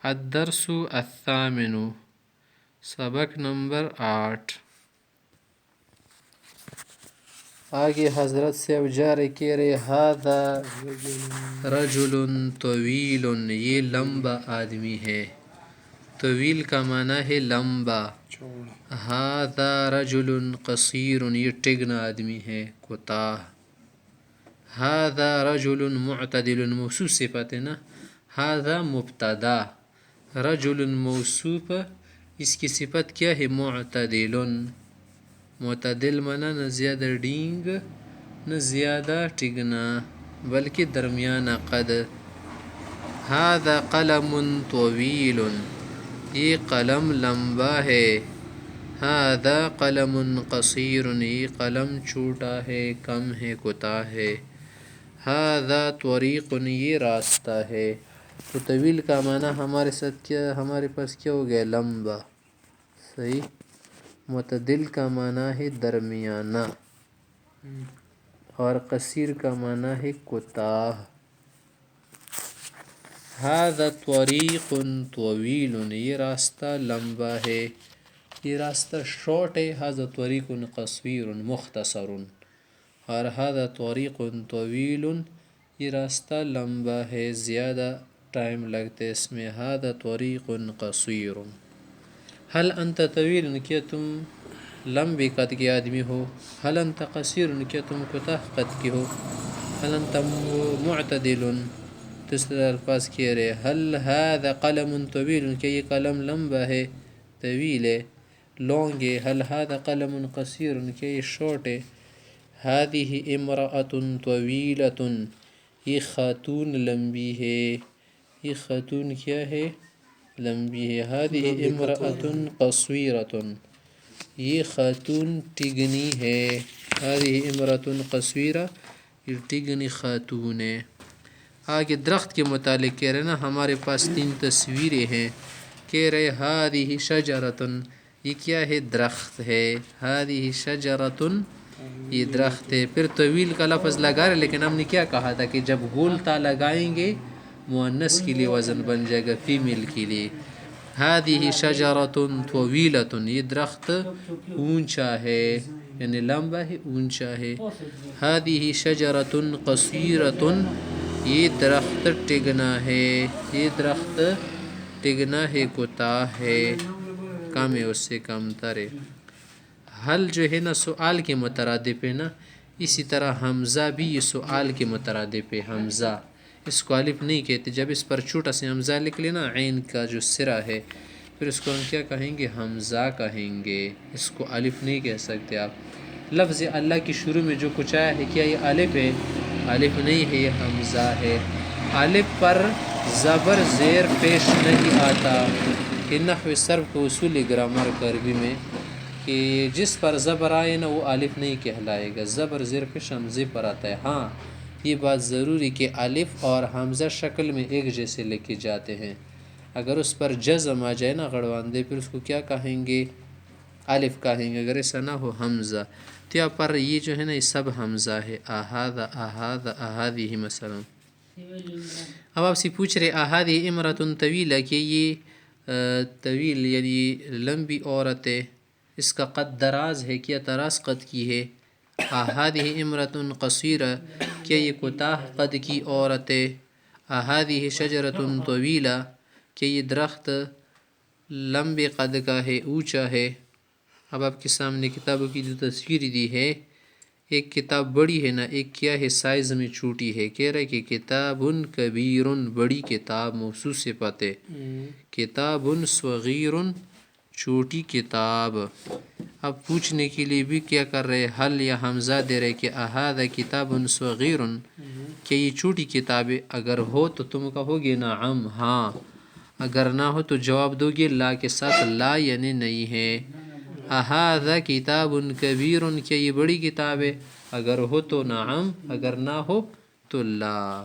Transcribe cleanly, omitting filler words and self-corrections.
الدرس الثامن، سبق نمبر 8۔ آگے حضرت سے جارے کہہ رہے ھذا رجل طویل، یہ لمبا آدمی ہے۔ طویل کا معنی ہے لمبا۔ ھذا رجل قصیر، یہ ٹگنا آدمی ہے، کوتاہ۔ ھذا رجل معتدل، موصوف صفت ہے نا، ھذا مبتدا، رجل موصوف، اس کی صفت کیا ہے؟ معتدل۔ معتدل معنی نہ زیادہ ڈینگ نہ زیادہ ٹگنا بلکہ درمیانہ قد۔ ھذا قلم طویل، یہ قلم لمبا ہے۔ ھذا قلم قصیر، یہ قلم چھوٹا ہے، کم ہے، کوتاہ ہے۔ ھذا طریق، یہ راستہ ہے۔ تو طویل کا معنی ہمارے پاس کیا ہو گیا؟ لمبا، صحیح۔ معتدل کا معنی ہے درمیانہ، اور قصیر کا معنی ہے کوتاہ۔ ھذا طریق طویل، یہ راستہ لمبا ہے، یہ راستہ شارٹ ہے۔ ھذا طریق قصیر مختصر، اور ھذا طریق طویل، یہ راستہ لمبا ہے، زیادہ ٹائم لگتا ہے اس میں۔ ھذا طریق قصیر۔ هل انت طویل، کیا تم لمبے قد کے آدمی ہو؟ هل انت قصیر، کیا تم کوتاہ قد کے ہو؟ هل انت معتدل، تو اس طرح الفاظ کہہ رہے۔ هل هذا قلم طویل، کیا یہ قلم لمبا ہے، طویل ہے، لانگ ہے؟ هل هذا قلم قصیر، کیا یہ شارٹ ہے؟ هذه امرأة طویلة، یہ خاتون لمبی ہے، یہ خاتون کیا ہے؟ لمبی ہے۔ هذه امرأة قصیرة، یہ خاتون ٹگنی ہے۔ هذه امرأة قصیرة، یہ ٹگنی خاتون ہے۔ آگے درخت کے متعلق کہہ رہے نا، ہمارے پاس 3 تصویریں ہیں۔ کہہ رہے هذه شجرة، یہ کیا ہے؟ درخت ہے۔ هذه شجرة، یہ درخت ہے۔ پھر طویل کا لفظ لگا رہے، لیکن ہم نے کیا کہا تھا کہ جب گول تا لگائیں گے مؤنث کے لیے وزن بن جائے گا، فیمیل کے لیے۔ هذه شجرة طویلة، یہ درخت اونچا ہے، یعنی لمبا ہے، اونچا ہے۔ هذه شجرة قصیرة، یہ درخت ٹگنا ہے، یہ درخت ٹگنا ہے، کوتاہ ہے، کم ہے، اس سے کم تر ہے۔ حل جو ہے نا سؤال کے مترادف ہے نا، اسی طرح حمزہ بھی یہ سؤال کے مترادف ہے۔ حمزہ اس کو الف نہیں کہتے، جب اس پر چھوٹا سے حمزہ لکھ لینا، عین کا جو سرا ہے، پھر اس کو ہم کیا کہیں گے؟ حمزہ کہیں گے، اس کو الف نہیں کہہ سکتے آپ۔ لفظ اللہ کی شروع میں جو کچھ آیا ہے، کیا یہ الف ہے؟ الف نہیں ہے، یہ حمزہ ہے۔ الف پر زبر زیر پیش نہیں آتا، کہ نحو صرف کو اصول گرامر عربی میں کہ جس پر زبر آئے نا وہ الف نہیں کہلائے گا، زبر زیر پیش حمزے پر آتا ہے۔ ہاں یہ بات ضروری کہ الف اور حمزہ شکل میں ایک جیسے لکھے جاتے ہیں۔ اگر اس پر جزم آ جائے نا غڑواندے، پھر اس کو کیا کہیں گے؟ الف کہیں گے، اگر ایسا نہ ہو حمزہ۔ تو یہاں پر یہ جو ہے نا یہ سب حمزہ ہے، اھذا اھذا اھذہ مثلا۔ اب آپ سے پوچھ رہے اھذہ امرأة طویلہ، کہ یہ طویل یعنی لمبی عورت ہے، اس کا قد دراز ہے، کیا دراز قد کی ہے؟ اھذہ امرأة قصیرہ، کیا یہ کوتاہ قد کی عورت ہے؟ اھذہ شجرة طویلہ، کہ یہ درخت لمبے قد کا ہے، اونچا ہے۔ اب آپ کے سامنے کتابوں کی جو تصویر دی ہے، ایک کتاب بڑی ہے نا، ایک کیا ہے؟ سائز میں چھوٹی ہے۔ کہہ رہے کہ کتاب کبیر، بڑی کتاب، موصوف صفت ہے۔ کتاب صغیر، چھوٹی کتاب۔ اب پوچھنے کے لیے بھی کیا کر رہے؟ حل یا حمزہ دے رہے کہ اھذا کتاب صغیر، کہ یہ چھوٹی کتاب ہے؟ اگر ہو تو تم کہو گے نعم، ہاں۔ اگر نہ ہو تو جواب دو گے لا کے ساتھ، لا یعنی نہیں ہے۔ اھذا کتاب کبیر، کیا یہ بڑی کتاب ہے؟ اگر ہو تو نعم، اگر نہ ہو تو لا۔